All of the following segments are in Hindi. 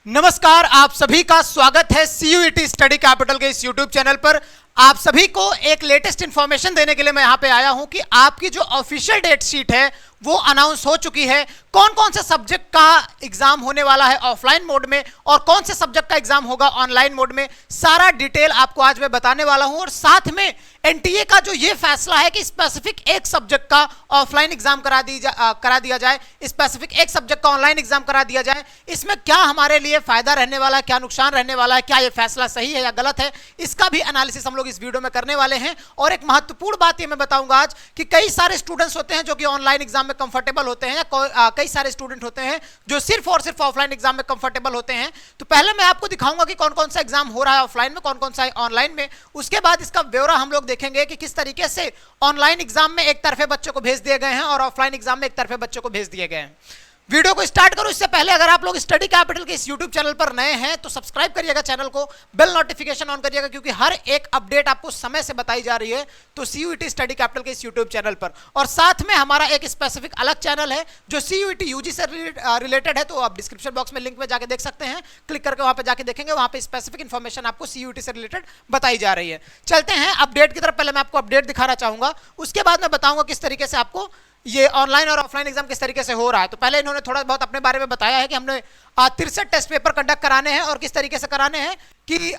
नमस्कार, आप सभी का स्वागत है CUET स्टडी कैपिटल के इस YouTube चैनल पर। आप सभी को एक लेटेस्ट इंफॉर्मेशन देने के लिए मैं यहां पे आया हूं कि आपकी जो ऑफिशियल डेट शीट है वो अनाउंस हो चुकी है। कौन कौन से सब्जेक्ट का एग्जाम होने वाला है ऑफलाइन मोड में और कौन से सब्जेक्ट का एग्जाम होगा ऑनलाइन मोड में, सारा डिटेल आपको आज मैं बताने वाला हूं। और साथ में एनटीए का जो ये फैसला है कि स्पेसिफिक एक सब्जेक्ट का ऑफलाइन एग्जाम करा दिया जाए, स्पेसिफिक एक सब्जेक्ट का ऑनलाइन एग्जाम करा दिया जाए, इसमें क्या हमारे लिए फायदा रहने वाला है, क्या नुकसान रहने वाला है, क्या ये फैसला सही है या गलत है, इसका भी एनालिसिस हम लोग इस वीडियो में करने वाले हैं। और एक महत्वपूर्ण बात ये मैं बताऊंगा आज कि कई सारे स्टूडेंट्स होते हैं जो कि ऑनलाइन एग्जाम में कंफर्टेबल होते हैं, कई सारे स्टूडेंट होते हैं जो सिर्फ और सिर्फ ऑफलाइन एग्जाम में कंफर्टेबल होते हैं। तो पहले मैं आपको दिखाऊंगा कि कौन कौन सा एग्जाम हो रहा है ऑफलाइन में, कौन कौन सा है ऑनलाइन में। उसके बाद इसका ब्यौरा हम लोग देखेंगे कि किस तरीके से ऑनलाइन एग्जाम में एक तरफे बच्चों को भेज दिए गए हैं और ऑफलाइन एग्जाम में एक तरफे बच्चों को भेज दिए गए हैं। वीडियो को स्टार्ट करूं इससे पहले अगर आप लोग स्टडी कैपिटल के इस YouTube चैनल पर नए हैं तो सब्सक्राइब करिएगा चैनल को, बेल नोटिफिकेशन ऑन करिएगा, क्योंकि हर एक अपडेट आपको समय से बताई जा रही है तो CUET स्टडी कैपिटल के इस YouTube चैनल पर। और साथ में हमारा एक स्पेसिफिक अलग चैनल है जो CUET UG से रिलेटेड है, तो आप डिस्क्रिप्शन बॉक्स में लिंक में जाके देख सकते हैं, क्लिक करके वहां पे जाके देखेंगे, वहां पे स्पेसिफिक इन्फॉर्मेशन आपको CUET से रिलेटेड बताई जा रही है। चलते हैं अपडेट की तरफ। पहले मैं आपको अपडेट दिखाना चाहूंगा, उसके बाद मैं बताऊंगा किस तरीके से आपको ये ऑनलाइन और ऑफलाइन एग्जाम किस तरीके से हो रहा है। तो पहले इन्होंने थोड़ा बहुत अपने बारे में बताया है कि हमने 63 टेस्ट पेपर कंडक्ट कराने हैं और किस तरीके से कराने हैं कि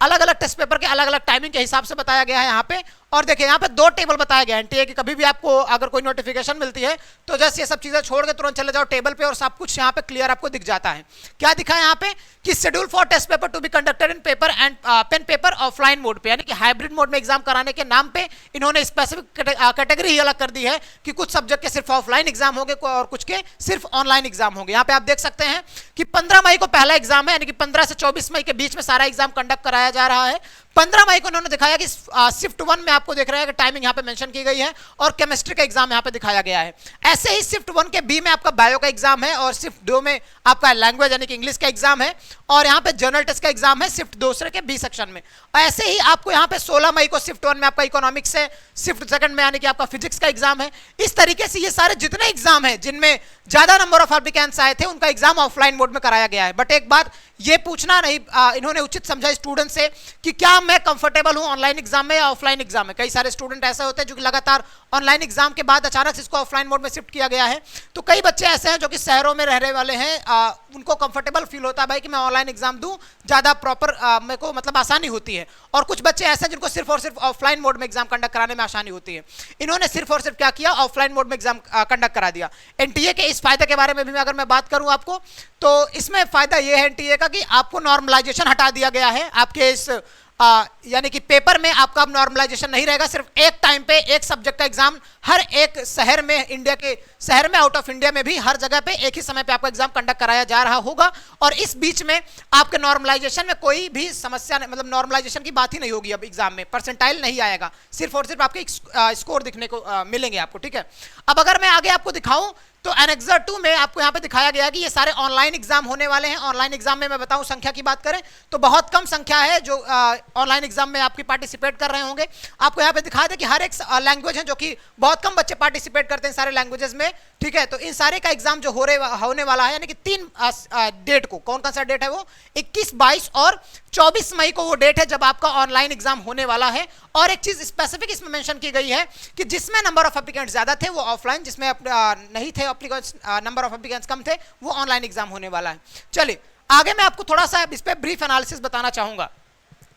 अलग अलग टेस्ट पेपर के अलग अलग टाइमिंग के हिसाब से बताया गया है यहाँ पे। और देखिए यहाँ पे दो टेबल बताया गया है एनटीए की, कभी भी आपको अगर कोई नोटिफिकेशन मिलती है तो जस्ट ये सब चीजें छोड़ के तुरंत चले जाओ टेबल पे और सब कुछ यहाँ पे क्लियर आपको दिख जाता है। क्या दिखा है यहाँ पे कि schedule for test paper to be conducted in paper and pen paper offline mode पे, यानी कि हाइब्रिड मोड में एग्जाम कराने के नाम पे इन्होंने स्पेसिफिक कैटेगरी ही अलग कर दी है कि कुछ सब्जेक्ट के सिर्फ ऑफलाइन एग्जाम होंगे और कुछ के सिर्फ ऑनलाइन एग्जाम होंगे। यहाँ पे आप देख सकते हैं कि 15 मई को पहला एग्जाम है, यानी कि 15 से 24 मई के बीच में सारा एग्जाम कंडक्ट कराया जा रहा है। 15 मई को उन्होंने दिखाया कि शिफ्ट 1 में आपको देख रहे हैं कि टाइमिंग यहाँ पे मेंशन की गई है और केमिस्ट्री का एग्जाम यहाँ पे दिखाया गया है। ऐसे ही शिफ्ट 1 के बी में आपका बायो का एग्जाम है और शिफ्ट 2 में आपका लैंग्वेज यानी कि इंग्लिश का एग्जाम है और यहाँ पे जनरल टेस्ट का एग्जाम है शिफ्ट दूसरे के बी सेक्शन में। ऐसे ही आपको यहाँ पे 16 मई को शिफ्ट 1 में आपका इकोनॉमिक्स है, शिफ्ट सेकंड में यानी कि आपका फिजिक्स का एग्जाम है। इस तरीके से ये सारे जितने एग्जाम है जिनमें ज्यादा नंबर ऑफ एप्लीकेंट्स आए थे उनका एग्जाम ऑफलाइन मोड में कराया गया है। बट एक बात ये पूछना नहीं इन्होंने उचित समझा स्टूडेंट से कि क्या मैं कंफर्टेबल हूं ऑनलाइन एग्जाम में या ऑफलाइन एग्जाम में। कई सारे स्टूडेंट ऐसे होते हैं जो कि लगातार ऑनलाइन एग्जाम के बाद अचानक से इसको ऑफलाइन मोड में शिफ्ट किया गया है। तो कई बच्चे ऐसे हैं जो कि शहरों में रहने वाले हैं, उनको कंफर्टेबल फील होता है भाई कि मैं ऑनलाइन एग्जाम दूं, ज्यादा प्रॉपर मेरे को मतलब आसानी होती है। और कुछ बच्चे ऐसे हैं जिनको सिर्फ और सिर्फ ऑफलाइन मोड में एग्जाम कंडक्ट कराने में आसानी होती है। इन्होंने सिर्फ और सिर्फ क्या किया, ऑफलाइन मोड में एग्जाम कंडक्ट करा दिया। एनटीए के इस फायदे के बारे में भी अगर मैं बात करूं आपको तो इसमें फायदा यह है एनटीए का कि आपको नॉर्मलाइजेशन हटा दिया गया है। आपके इस यानी कि पेपर में आपका अब नॉर्मलाइजेशन नहीं रहेगा, सिर्फ एक टाइम पे एक सब्जेक्ट का एग्जाम हर एक शहर में, इंडिया के शहर में, आउट ऑफ इंडिया में भी हर जगह पे एक ही समय पे आपका एग्जाम कंडक्ट कराया जा रहा होगा। और इस बीच में आपके नॉर्मलाइजेशन में कोई भी समस्या नहीं, मतलब नॉर्मलाइजेशन की बात ही नहीं होगी। अब एग्जाम में परसेंटाइल नहीं आएगा, सिर्फ और सिर्फ आपके स्कोर दिखने को मिलेंगे आपको, ठीक है। अब अगर मैं आगे आपको दिखाऊं तो एनेक्सर 2 में आपको यहां पे दिखाया गया कि ये सारे ऑनलाइन एग्जाम होने वाले हैं। ऑनलाइन एग्जाम में मैं बताऊं संख्या की बात करें तो बहुत कम संख्या है जो ऑनलाइन एग्जाम में आपकी पार्टिसिपेट कर रहे होंगे। आपको यहां पे दिखा दे कि हर एक लैंग्वेज है जो कि बहुत कम बच्चे पार्टिसिपेट करते हैं सारे लैंग्वेजेस में, ठीक है। तो इन सारे का एग्जाम जो होने वाला है, यानी कि 3 डेट को, कौन कौन सा डेट है वो 21, 22 और 24 मई को वो डेट है जब आपका ऑनलाइन एग्जाम होने वाला है। और एक चीज स्पेसिफिक इसमें मेंशन की गई है कि जिसमें नंबर ऑफ एप्लीकेंट्स ज्यादा थे वो ऑफलाइन, जिसमें नहीं थे नंबर ऑफ एप्लीकेंट्स कम थे वो ऑनलाइन एग्जाम होने वाला है। चलिए आगे मैं आपको थोड़ा सा इस पे ब्रीफ एनालिसिस बताना चाहूंगा।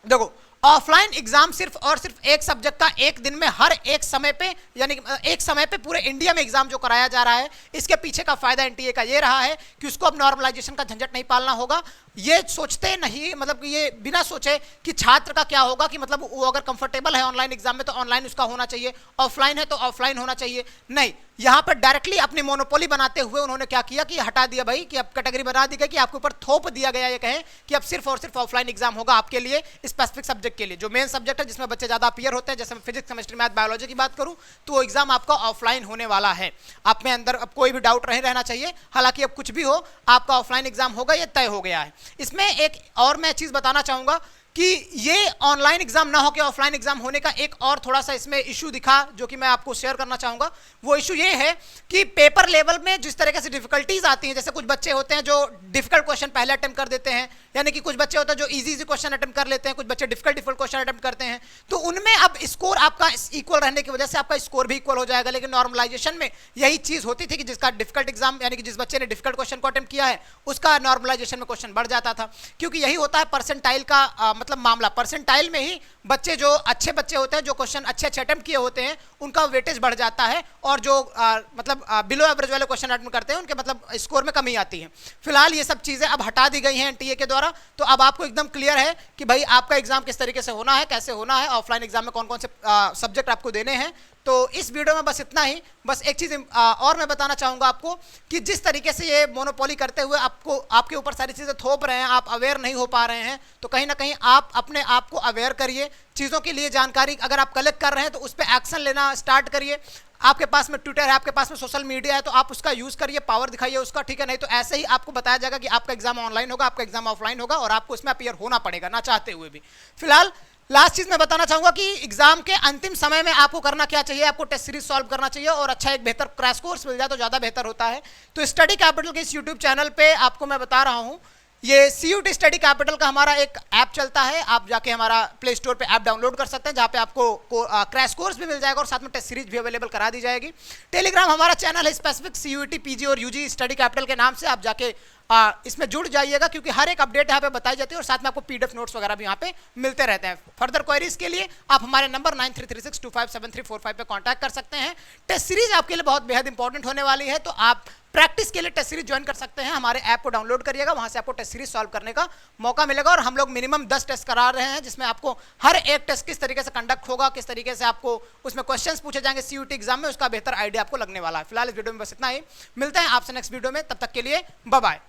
देखो ऑफलाइन एग्जाम सिर्फ और सिर्फ एक सब्जेक्ट का एक दिन में हर एक समय पे, यानी एक समय पे पूरे इंडिया में एग्जाम जो कराया जा रहा है, इसके पीछे का फायदा एनटीए का ये रहा है कि उसको अब नॉर्मलाइजेशन का झंझट नहीं पालना होगा। ये सोचते नहीं, मतलब ये बिना सोचे कि छात्र का क्या होगा, कि मतलब वो अगर कंफर्टेबल है ऑनलाइन एग्जाम में तो ऑनलाइन उसका होना चाहिए, ऑफलाइन है तो ऑफलाइन होना चाहिए, नहीं। यहाँ पर डायरेक्टली अपनी मोनोपोली बनाते हुए उन्होंने क्या किया कि हटा दिया भाई, कि अब कैटेगरी बना दी गई कि आपके ऊपर थोप दिया गया, ये कहें कि अब सिर्फ और सिर्फ ऑफलाइन एग्जाम होगा आपके लिए स्पेसिफिक सब्जेक्ट के लिए, जो मेन सब्जेक्ट है जिसमें बच्चे ज्यादा अपीयर होते हैं, जैसे फिजिक्स, केमिस्ट्री, मैथ, बायोलॉजी की बात करूं तो वो एग्जाम आपका ऑफलाइन होने वाला है। आप में अंदर अब कोई भी डाउट नहीं रहना चाहिए, हालांकि अब कुछ भी हो आपका ऑफलाइन एग्जाम होगा, ये तय हो गया है। इसमें एक और मैं चीज बताना चाहूंगा कि ये ऑनलाइन एग्जाम ना हो के ऑफलाइन एग्जाम होने का एक और थोड़ा सा इसमें इशू दिखा, जो कि मैं आपको शेयर करना चाहूंगा। वो इशू ये है कि पेपर लेवल में जिस तरीके से डिफिकल्टीज आती हैं, जैसे कुछ बच्चे होते हैं जो डिफिकल्ट क्वेश्चन पहले अटेम्प्ट कर देते हैं, यानी कि कुछ बच्चे होते हैं जो इजी क्वेश्चन अटेम्प्ट कर लेते हैं, कुछ बच्चे डिफिकल्ट क्वेश्चन अटेम्प्ट करते हैं, तो उनमें अब स्कोर आपका इक्वल रहने की वजह से आपका स्कोर भी इक्वल हो जाएगा। लेकिन नॉर्मलाइजेशन में यही चीज होती थी कि जिसका डिफिकल्ट एग्जाम, यानी कि जिस बच्चे ने डिफिकल्ट क्वेश्चन को अटेम्प्ट किया है, उसका नॉर्मलाइजेशन में क्वेश्चन बढ़ जाता था, क्योंकि यही होता है परसेंटाइल का मतलब मामला। परसेंटाइल में ही बच्चे जो अच्छे बच्चे होते हैं, जो क्वेश्चन अच्छे अटेम्प्ट किए होते हैं, उनका वेटेज बढ़ जाता है, और जो मतलब बिलो एवरेज वाले क्वेश्चन अटेम्प्ट करते हैं उनके मतलब स्कोर में कमी आती है। फिलहाल ये सब चीजें अब हटा दी गई हैं एनटीए के द्वारा, तो अब आपको एकदम क्लियर है कि भाई आपका एग्जाम किस तरीके से होना है, कैसे होना है, ऑफलाइन एग्जाम में कौन कौन से सब्जेक्ट आपको देने हैं। तो इस वीडियो में बस इतना ही। बस एक चीज और मैं बताना चाहूंगा आपको कि जिस तरीके से ये मोनोपोली करते हुए आपको आपके ऊपर सारी चीजें थोप रहे हैं, आप अवेयर नहीं हो पा रहे हैं, तो कहीं ना कहीं आप अपने आप को अवेयर करिए चीजों के लिए। जानकारी अगर आप कलेक्ट कर रहे हैं तो उस पर एक्शन लेना स्टार्ट करिए। आपके पास में ट्विटर है, आपके पास में सोशल मीडिया है, तो आप उसका यूज करिए, पावर दिखाइए उसका, ठीक है। नहीं तो ऐसे ही आपको बताया जाएगा कि आपका एग्जाम ऑनलाइन होगा, आपका एग्जाम ऑफलाइन होगा, और आपको इसमें अपीयर होना पड़ेगा ना चाहते हुए भी। फिलहाल लास्ट चीज मैं बताना चाहूंगा कि एग्जाम के अंतिम समय में आपको करना क्या चाहिए, आपको टेस्ट सीरीज सॉल्व करना चाहिए, और अच्छा एक बेहतर क्रैश कोर्स मिल जाए तो ज्यादा बेहतर होता है। तो स्टडी कैपिटल के इस यूट्यूब चैनल पे आपको मैं बता रहा हूं, ये सीयूटी स्टडी कैपिटल का हमारा एक ऐप चलता है, आप जाके हमारा प्ले स्टोर पे ऐप डाउनलोड कर सकते हैं, जहाँ पे आपको क्रैश कोर्स भी मिल जाएगा और साथ में टेस्ट सीरीज भी अवेलेबल करा दी जाएगी। टेलीग्राम हमारा चैनल है स्पेसिफिक सीयूटी पीजी और यूजी स्टडी कैपिटल के नाम से, आप जाके इसमें जुड़ जाइएगा, क्योंकि हर एक अपडेट यहाँ पे बताई जाती है, और साथ में आपको पीडीएफ नोट्स वगैरह भी यहाँ पे मिलते रहते हैं। फर्दर क्वेरीज के लिए आप हमारे नंबर 9336257345 पे कांटेक्ट कर सकते हैं। टेस्ट सीरीज आपके लिए बहुत बेहद इंपॉर्टेंट होने वाली है, तो आप प्रैक्टिस के लिए टेस्ट सीरीज ज्वाइन कर सकते हैं। हमारे ऐप को डाउनलोड करिएगा, वहां से आपको टेस्ट सीरीज सॉल्व करने का मौका मिलेगा, और हम लोग मिनिमम 10 टेस्ट करा रहे हैं, जिसमें आपको हर एक टेस्ट किस तरीके से कंडक्ट होगा, किस तरीके से आपको उसमें क्वेश्चंस पूछे जाएंगे सीयूटी एग्जाम में, उसका बेहतर आइडिया आपको लगने वाला है। फिलहाल इस वीडियो में बस इतना ही, मिलते हैं आपसे नेक्स्ट वीडियो में, तब तक के लिए बाय बाय।